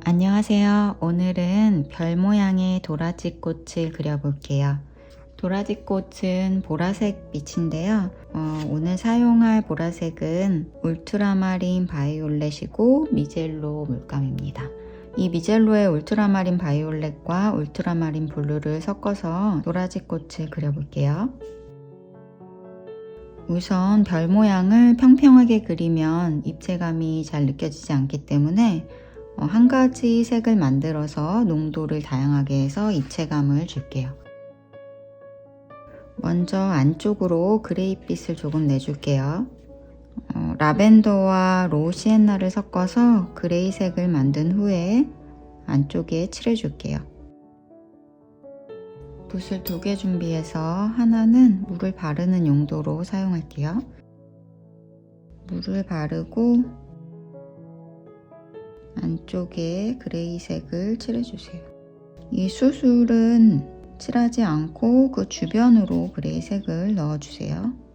안녕하세요. 오늘은 별 모양의 도라지꽃을 그려볼게요. 도라지꽃은 보라색 빛인데요. 오늘 사용할 보라색은 울트라마린 바이올렛이고 미젤로 물감입니다. 이 미젤로의 울트라마린 바이올렛과 울트라마린 블루를 섞어서 도라지꽃을 그려볼게요. 우선 별 모양을 평평하게 그리면 입체감이 잘 느껴지지 않기 때문에 한 가지 색을 만들어서 농도를 다양하게 해서 입체감을 줄게요. 먼저 안쪽으로 그레이빛을 조금 내줄게요. 라벤더와 로우 시엔나를 섞어서 그레이색을 만든 후에 안쪽에 칠해줄게요. 붓을 2개 준비해서 하나는 물을 바르는 용도로 사용할게요. 물을 바르고 안쪽에 그레이색을 칠해주세요. 이 수술은 칠하지 않고 그 주변으로 그레이색을 넣어주세요.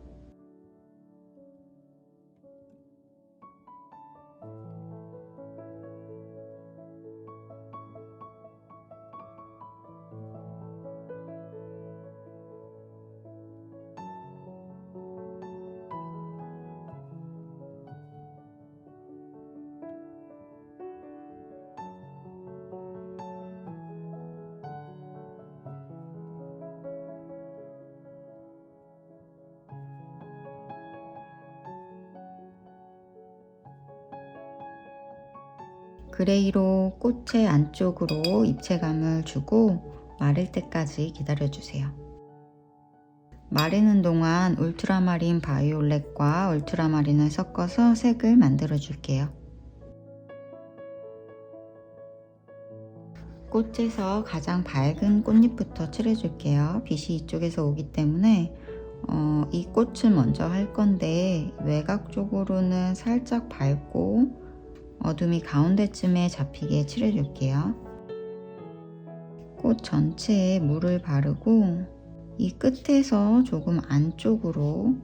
그레이로 꽃의 안쪽으로 입체감을 주고 마를 때까지 기다려주세요. 마르는 동안 울트라마린 바이올렛과 울트라마린을 섞어서 색을 만들어 줄게요. 꽃에서 가장 밝은 꽃잎부터 칠해줄게요. 빛이 이쪽에서 오기 때문에 이 꽃을 먼저 할 건데 외곽 쪽으로는 살짝 밝고 어둠이 가운데쯤에 잡히게 칠해줄게요. 꽃 전체에 물을 바르고 이 끝에서 조금 안쪽으로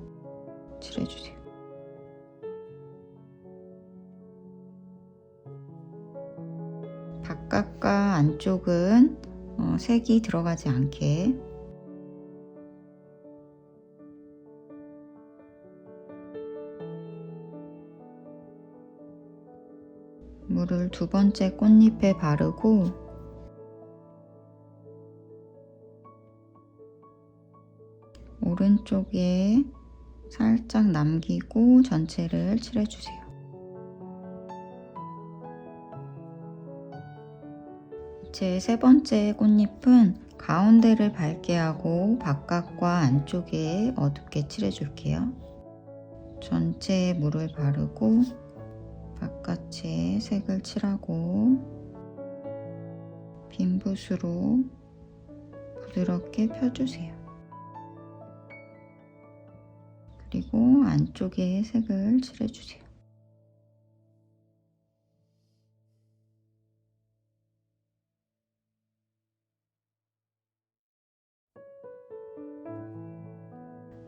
칠해주세요. 바깥과 안쪽은 색이 들어가지 않게 물을 2번째 꽃잎에 바르고 오른쪽에 살짝 남기고 전체를 칠해주세요. 이제 3번째 꽃잎은 가운데를 밝게 하고 바깥과 안쪽에 어둡게 칠해줄게요. 전체에 물을 바르고 바깥에 색을 칠하고 빈 붓으로 부드럽게 펴주세요. 그리고 안쪽에 색을 칠해주세요.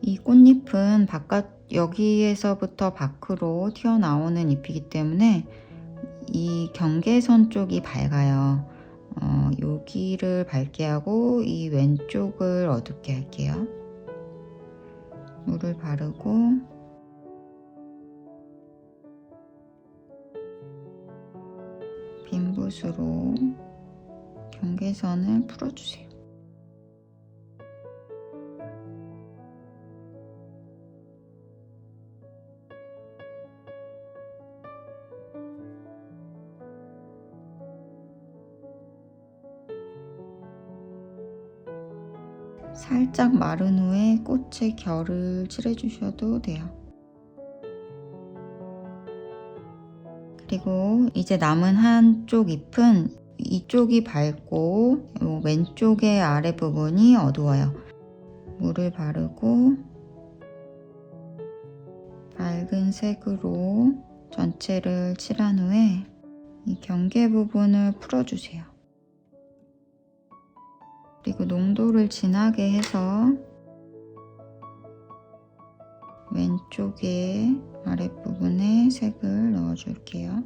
이 꽃잎은 여기에서부터 밖으로 튀어나오는 잎이기 때문에 이 경계선 쪽이 밝아요. 여기를 밝게 하고 이 왼쪽을 어둡게 할게요. 물을 바르고 빈 붓으로 경계선을 풀어주세요. 살짝 마른 후에 꽃의 결을 칠해주셔도 돼요. 그리고 이제 남은 한쪽 잎은 이쪽이 밝고 왼쪽의 아래 부분이 어두워요. 물을 바르고 밝은 색으로 전체를 칠한 후에 이 경계 부분을 풀어주세요. 그리고 농도를 진하게 해서 왼쪽에 아랫부분에 색을 넣어줄게요.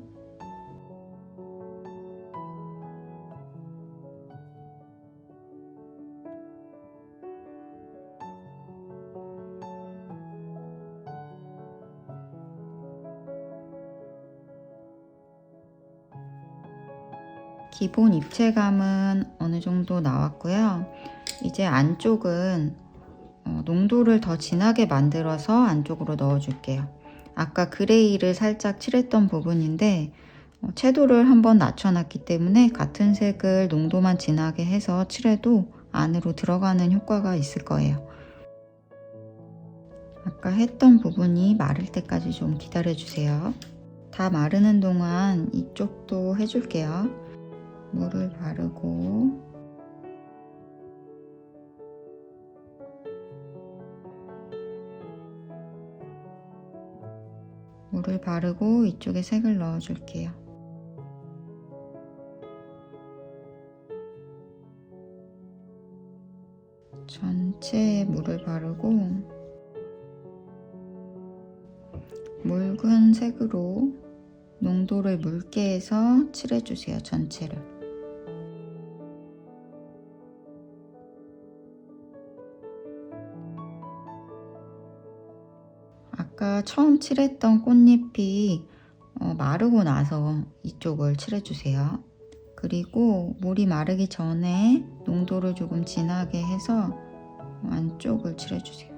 기본 입체감은 어느 정도 나왔고요. 이제 안쪽은 농도를 더 진하게 만들어서 안쪽으로 넣어줄게요. 아까 그레이를 살짝 칠했던 부분인데 채도를 한번 낮춰놨기 때문에 같은 색을 농도만 진하게 해서 칠해도 안으로 들어가는 효과가 있을 거예요. 아까 했던 부분이 마를 때까지 좀 기다려주세요. 다 마르는 동안 이쪽도 해줄게요. 물을 바르고 이쪽에 색을 넣어줄게요. 전체에 물을 바르고 묽은 색으로 농도를 묽게 해서 칠해주세요. 전체를. 아까 처음 칠했던 꽃잎이 마르고 나서 이쪽을 칠해주세요. 그리고 물이 마르기 전에 농도를 조금 진하게 해서 안쪽을 칠해주세요.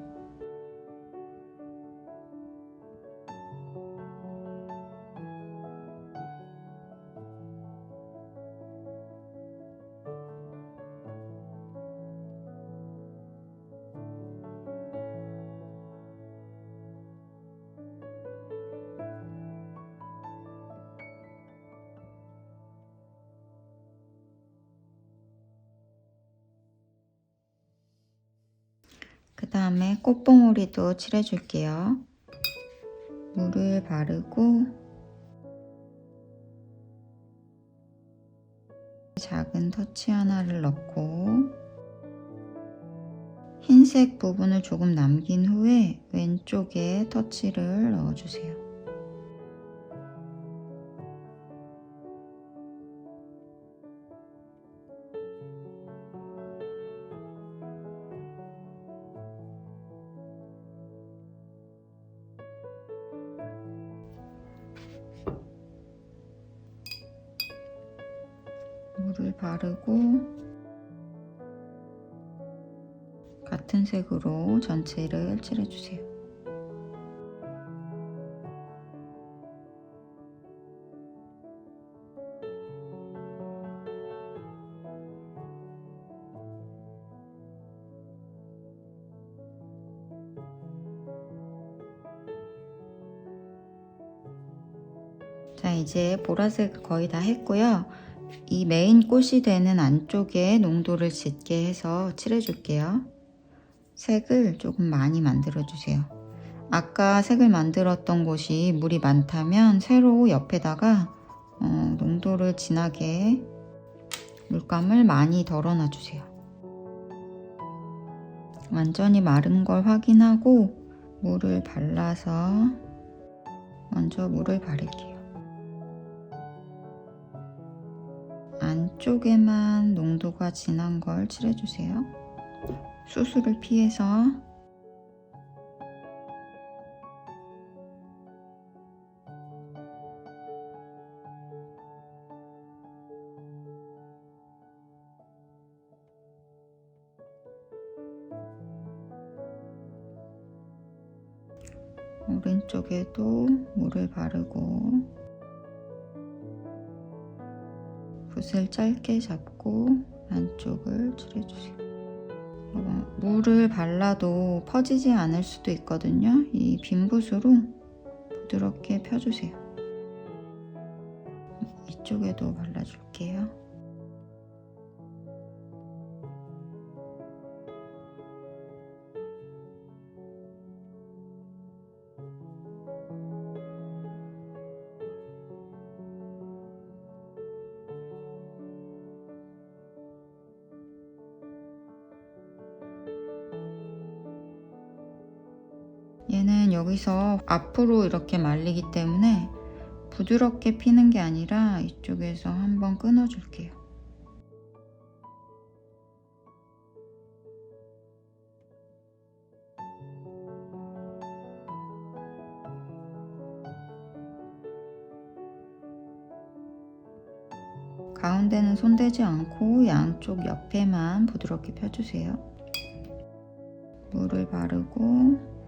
그 다음에 꽃봉오리도 칠해줄게요. 물을 바르고 작은 터치 하나를 넣고 흰색 부분을 조금 남긴 후에 왼쪽에 터치를 넣어주세요. 물을 바르고 같은 색으로 전체를 칠해주세요. 자, 이제 보라색 거의 다 했고요. 이 메인 꽃이 되는 안쪽에 농도를 짙게 해서 칠해줄게요. 색을 조금 많이 만들어주세요. 아까 색을 만들었던 곳이 물이 많다면 새로 옆에다가 농도를 진하게 물감을 많이 덜어놔주세요. 완전히 마른 걸 확인하고 물을 발라서 먼저 물을 바를게요. 안쪽에만 농도가 진한 걸 칠해주세요. 수술을 피해서 오른쪽에도 물을 바르고 붓을 짧게 잡고 안쪽을 칠해주세요. 물을 발라도 퍼지지 않을 수도 있거든요. 이 빈 붓으로 부드럽게 펴주세요. 이쪽에도 발라줄게요. 얘는 여기서 앞으로 이렇게 말리기 때문에 부드럽게 피는 게 아니라 이쪽에서 한번 끊어줄게요. 가운데는 손대지 않고 양쪽 옆에만 부드럽게 펴주세요. 물을 바르고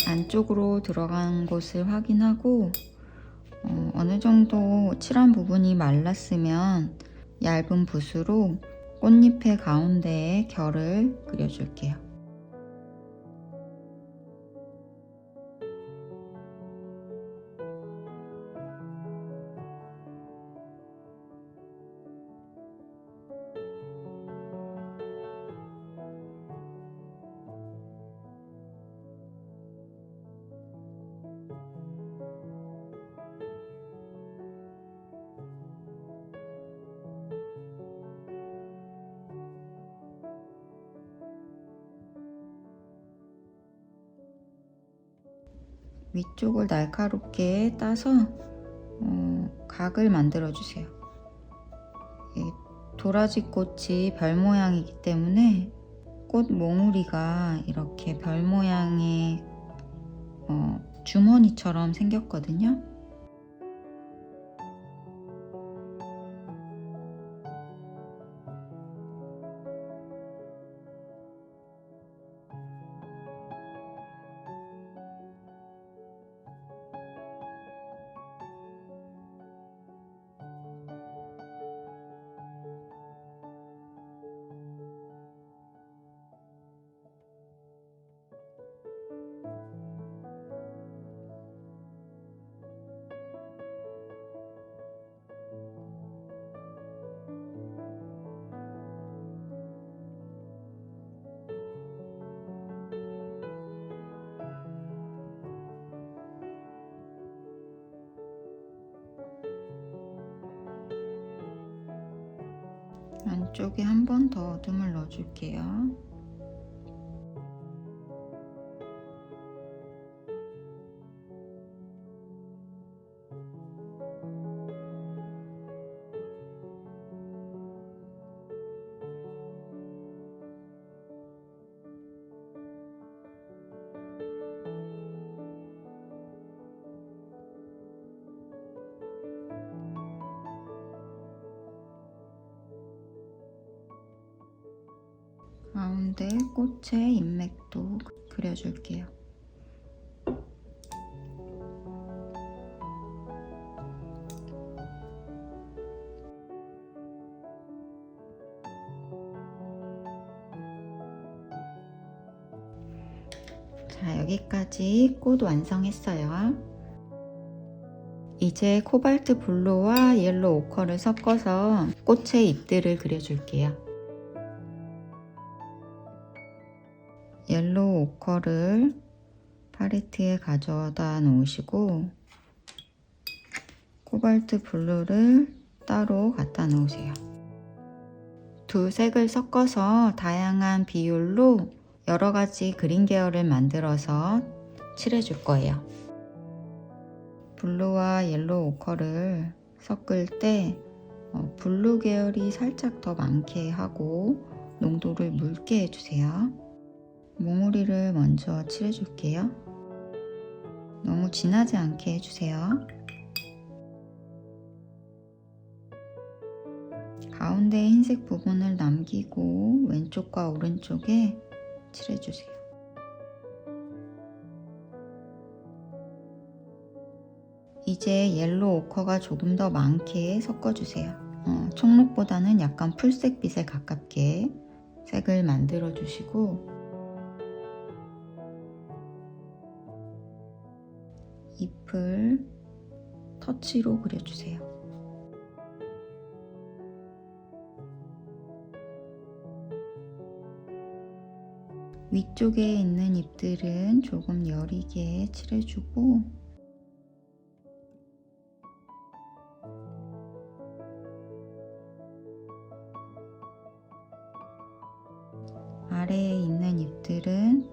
안쪽으로 들어간 곳을 확인하고 어느 정도 칠한 부분이 말랐으면 얇은 붓으로 꽃잎의 가운데에 결을 그려줄게요. 위쪽을 날카롭게 따서 각을 만들어 주세요. 도라지 꽃이 별 모양이기 때문에 꽃 몽우리가 이렇게 별 모양의 주머니처럼 생겼거든요. 안쪽에 한 번 더 어둠을 넣어줄게요. 가운데 꽃의 인맥도 그려줄게요. 자, 여기까지 꽃 완성했어요. 이제 코발트 블루와 옐로우 오커를 섞어서 꽃의 잎들을 그려줄게요. 옐로우 오커를 팔레트에 가져다 놓으시고 코발트 블루를 따로 갖다 놓으세요. 두 색을 섞어서 다양한 비율로 여러 가지 그린 계열을 만들어서 칠해줄 거예요. 블루와 옐로우 오커를 섞을 때 블루 계열이 살짝 더 많게 하고 농도를 묽게 해주세요. 몽우리를 먼저 칠해줄게요. 너무 진하지 않게 해주세요. 가운데 흰색 부분을 남기고 왼쪽과 오른쪽에 칠해주세요. 이제 옐로우 오커가 조금 더 많게 섞어주세요. 청록보다는 약간 풀색빛에 가깝게 색을 만들어 주시고 잎을 터치로 그려주세요. 위쪽에 있는 잎들은 조금 여리게 칠해주고 아래에 있는 잎들은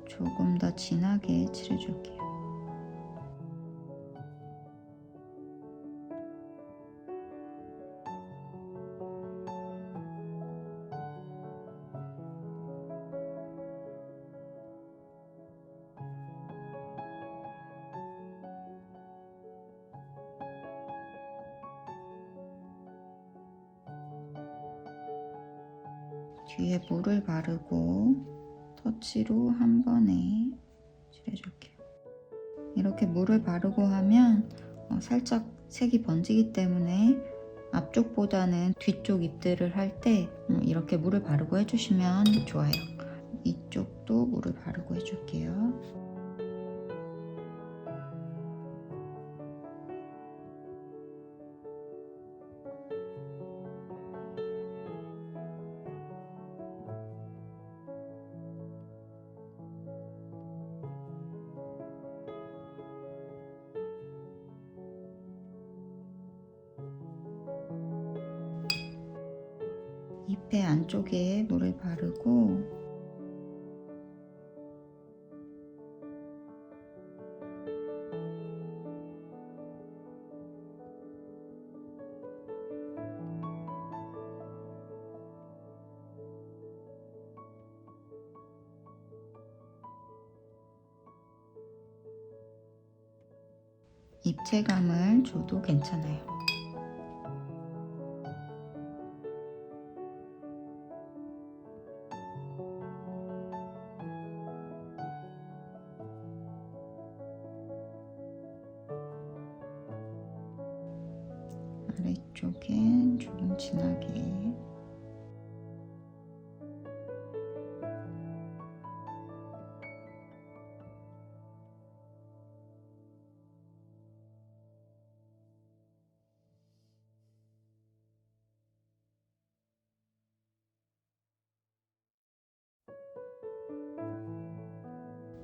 조금 더 진하게 칠해줄게요. 뒤에 물을 바르고 터치로 한 번에 칠해줄게요. 이렇게 물을 바르고 하면 살짝 색이 번지기 때문에 앞쪽보다는 뒤쪽 잎들을 할 때 이렇게 물을 바르고 해주시면 좋아요. 이쪽도 물을 바르고 해줄게요. 잎의 안쪽에 물을 바르고 입체감을 줘도 괜찮아요. 아래쪽엔 조금 진하게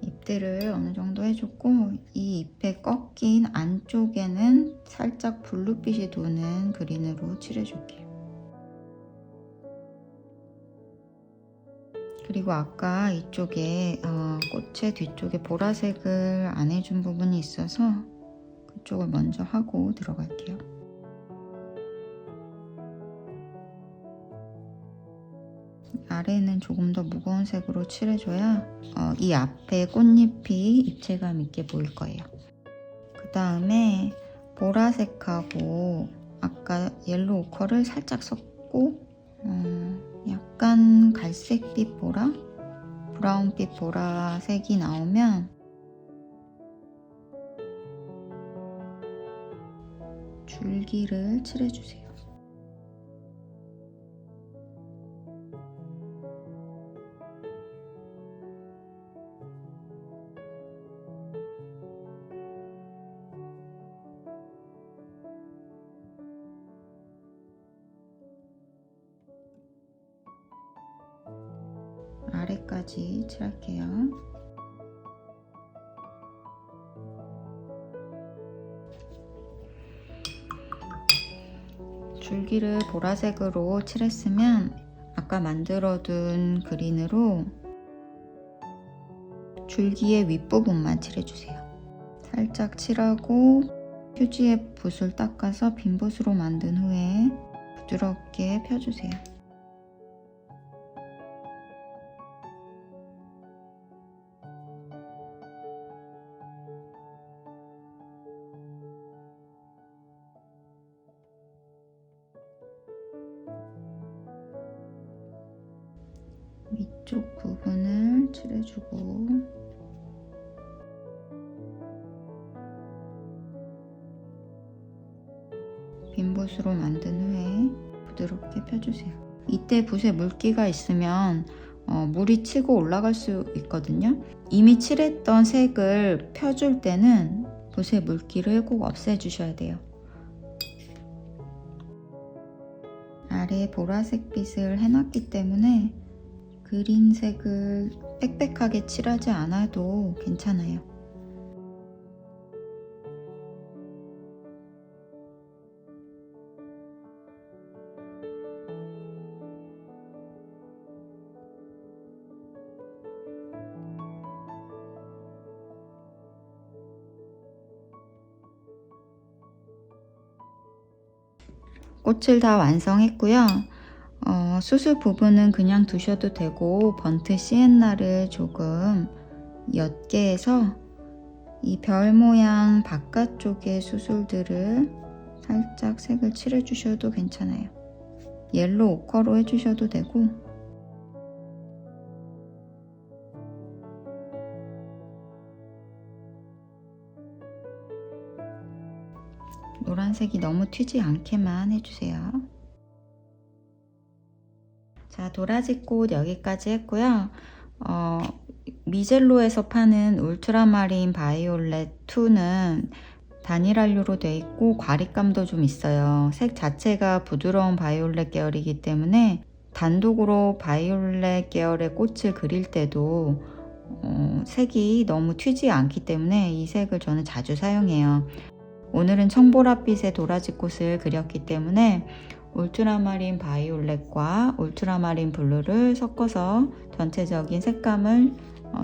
잎들을 어느 정도 해줬고 이 잎에 꺾인 안쪽에는 살짝 블루빛이 도는 그린으로 칠해줄게요. 그리고 아까 이쪽에 꽃의 뒤쪽에 보라색을 안 해준 부분이 있어서 그쪽을 먼저 하고 들어갈게요. 아래는 조금 더 무거운 색으로 칠해줘야 이 앞에 꽃잎이 입체감 있게 보일 거예요. 그 다음에 보라색하고 아까 옐로우 오커를 살짝 섞고 약간 갈색빛 보라? 브라운빛 보라색이 나오면 줄기를 칠해주세요. 아래까지 칠할게요. 줄기를 보라색으로 칠했으면 아까 만들어둔 그린으로 줄기의 윗부분만 칠해주세요. 살짝 칠하고 휴지에 붓을 닦아서 빈 붓으로 만든 후에 부드럽게 펴주세요. 위쪽 부분을 칠해주고 빈 붓으로 만든 후에 부드럽게 펴주세요. 이때 붓에 물기가 있으면 물이 치고 올라갈 수 있거든요. 이미 칠했던 색을 펴줄 때는 붓의 물기를 꼭 없애주셔야 돼요. 아래에 보라색 빛을 해놨기 때문에 그린색을 빽빽하게 칠하지 않아도 괜찮아요. 꽃을 다 완성했고요. 수술 부분은 그냥 두셔도 되고 번트 시엔나를 조금 옅게 해서 이 별 모양 바깥쪽의 수술들을 살짝 색을 칠해 주셔도 괜찮아요. 옐로우 오커로 해주셔도 되고, 노란색이 너무 튀지 않게만 해주세요. 자, 도라지꽃 여기까지 했고요. 미젤로에서 파는 울트라마린 바이올렛 2는 단일한료로 되어 있고 과립감도 좀 있어요. 색 자체가 부드러운 바이올렛 계열이기 때문에 단독으로 바이올렛 계열의 꽃을 그릴 때도 색이 너무 튀지 않기 때문에 이 색을 저는 자주 사용해요. 오늘은 청보랏빛의 도라지꽃을 그렸기 때문에 울트라마린 바이올렛과 울트라마린 블루를 섞어서 전체적인 색감을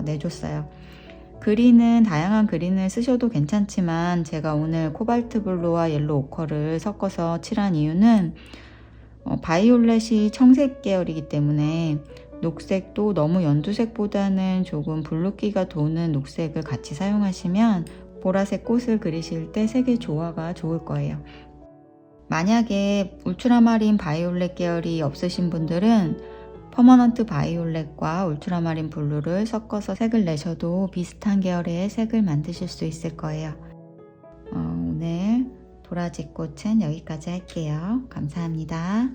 내줬어요. 그린은 다양한 그린을 쓰셔도 괜찮지만 제가 오늘 코발트 블루와 옐로우 오커를 섞어서 칠한 이유는 바이올렛이 청색 계열이기 때문에 녹색도 너무 연두색보다는 조금 블루기가 도는 녹색을 같이 사용하시면 보라색 꽃을 그리실 때 색의 조화가 좋을 거예요. 만약에 울트라마린 바이올렛 계열이 없으신 분들은 퍼머넌트 바이올렛과 울트라마린 블루를 섞어서 색을 내셔도 비슷한 계열의 색을 만드실 수 있을 거예요. 오늘 도라지꽃은 여기까지 할게요. 감사합니다.